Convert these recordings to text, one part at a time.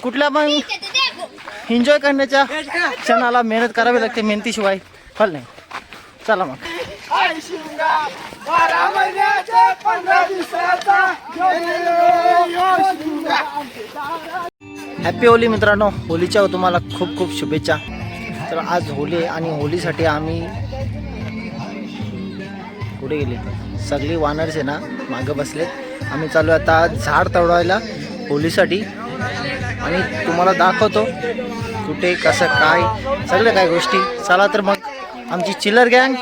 कुठल्या पण एन्जॉय करण्याच्या क्षणाला मेहनत करावी लागते, मेहनतीशिवाय फल नाही. चला मग. हॅपी होली मित्रांनो. होलीच्या तुम्हाला खूप खूप शुभेच्छा. तर आज होली आहे आणि होलीसाठी आम्ही कुठे गेले, सगळी वानर्स आहे ना मागं बसलेत. आम्ही चालू आता झाड तोडायला होलीसाठी आणि तुम्हाला दाखवतो कुठे कसं काय सगळ्या काय गोष्टी. चला तर मग. आमची चिल्लर गँग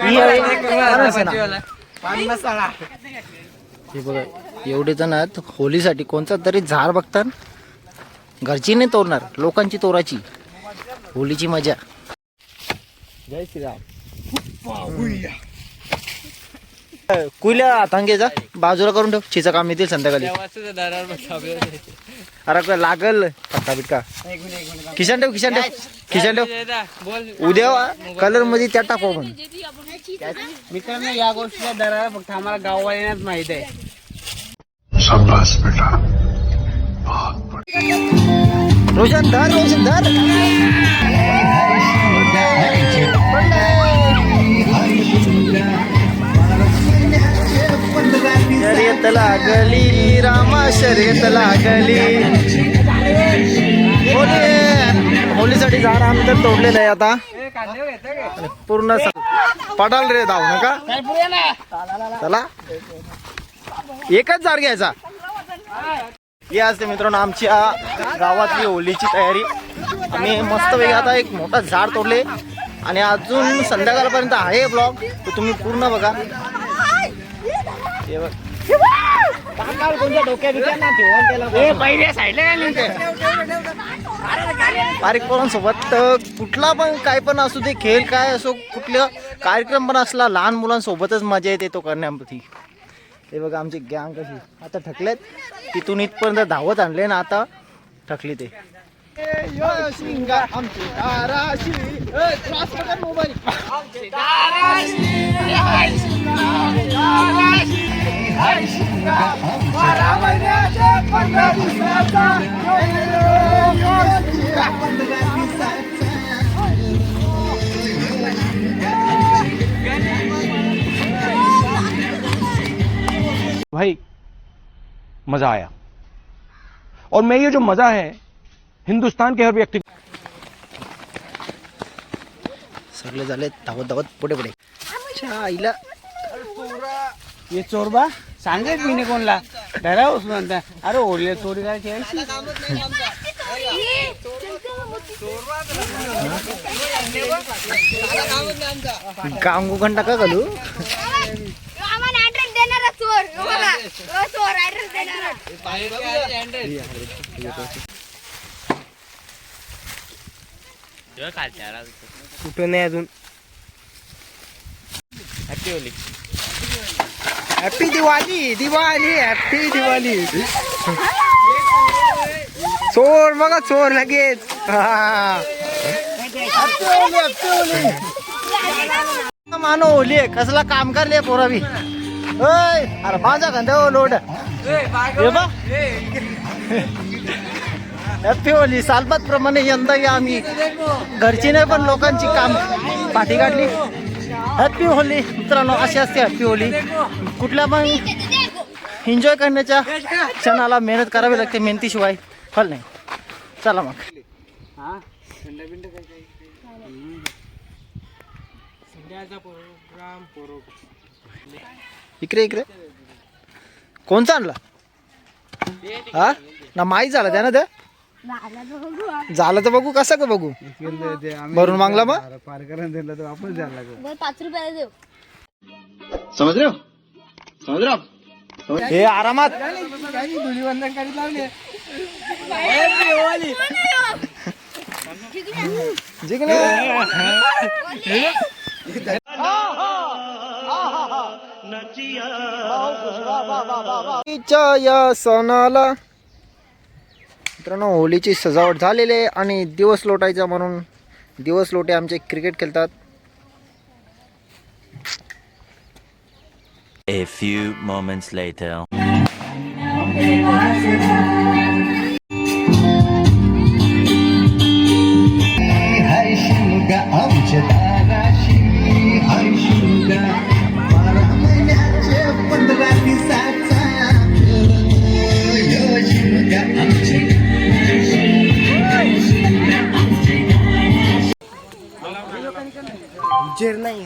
ही आहे. हे बघा एवढे जण आहेत होलीसाठी कोणता तरी झाड बघतात. घरची नाही तोडणार, लोकांची तोराची. होलीची मजा. जय श्रीराम. कुल्या तांगेचा बाजूला करून ठेव, चिचा काम येतील संध्याकाळी. अरे काय लागल फटका बिटका. खिशान ठेव, खिशान ठेव, खिशान ठेव. उद्या कलर मध्ये त्या टाकू आपण. मित्रांनो या गोष्टीचा दरार फक्त आम्हाला गाववाल्यांनाच माहित आहे. शाबाश बेटा. रोशन धर, रोशन धर. शर्यत लागली रामा, शर्यत लागली. होलीसाठी झाड आम्ही तर तोडलेलं आहे आता पूर्ण. पडाल रे धाव नका. चला एकच झाड घ्यायचा. हे असते मित्रांनो आमची गावातली होलीची तयारी. आम्ही मस्तपैकी आता एक मोठा झाड तोडले आणि अजून संध्याकाळपर्यंत आहे ब्लॉग, तर तुम्ही पूर्ण बघा. हे बघ बारीक पोरांसोबत कुठला पण काय पण असू दे, खेळ काय असो, कुठला कार्यक्रम पण असला, लहान मुलांसोबतच मजा येते तो करण्यामध्ये. हे बघा आमची गँग कशी आता थकलेत. तिथून इथपर्यंत धावत आणले ना आता थकली ते. भाई मजा आया और मैं ये जो मजा है हिंदुस्तान के हर व्यक्ति. सगळे झाले धावत धावत पुढे पुढे. आईला ये चोरबा सांगेच मी नाही कोणला डरा उचलून. अरे ओरले चोरी करायची आहे. गांगू घंटा का घालू. कुठं नाही अजून. Happy Holy, happy Diwali, Diwali, happy Diwali. चोर बघा चोर लगेच. मानो होली कसला काम करले पोरावी. अरे माझा खांद्या लोड. हॅपी होली. सालबाद प्रमाणे यंदा या आम्ही घरचीने पण लोकांची काम पाठी काढली. हॅपी होली मित्रांनो. अशी असते हॅपी होली. कुठल्या पण एन्जॉय करण्याच्या क्षणाला मेहनत करावी लागते, मेहनतीशिवाय फल नाही. चला मग. इकडे इकडे कोणचा आणला हा ना. माहीत झाला त्यानं ते झालं तर बघू कसं का बघू. भरून मागला मग पार करून दिलं तर वापस द्यायला लागेल. 5 रुपये देऊ. समज रे हो, समज रे. हे आरामात धुलीवंदन करीत लावले. जिंकले. या सणाला मित्रांनो होलीची सजावट झालेली आहे आणि दिवस लोटायचा म्हणून दिवस लोटे आमचे क्रिकेट खेळतात. A few moments later. Ujjain नाही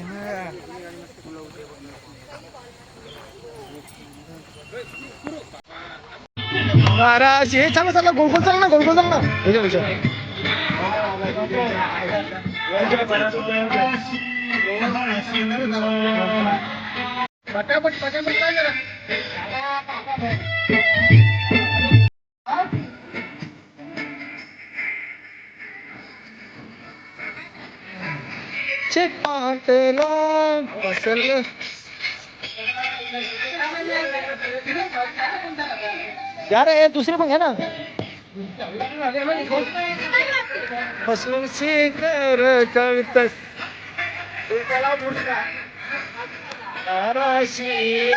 महाराज हे चला चला गोलगोल चल ना गोलगोल चल ना याच्यापेक्षा पटापट पटापट काय जरा चेक पाटेला बसल यार ये दूसरे पण घ्या ना फसलून से कर कविता ताराशी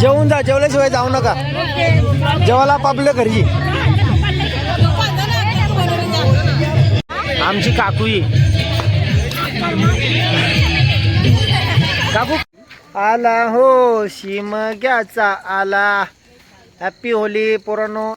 जेवून जा जेवल्याशिवाय जाऊ नका जेवायला आपापल्या घरी आमची काकू काकू आला हो शिमग्याचा आला हॅपी होली पोरांनो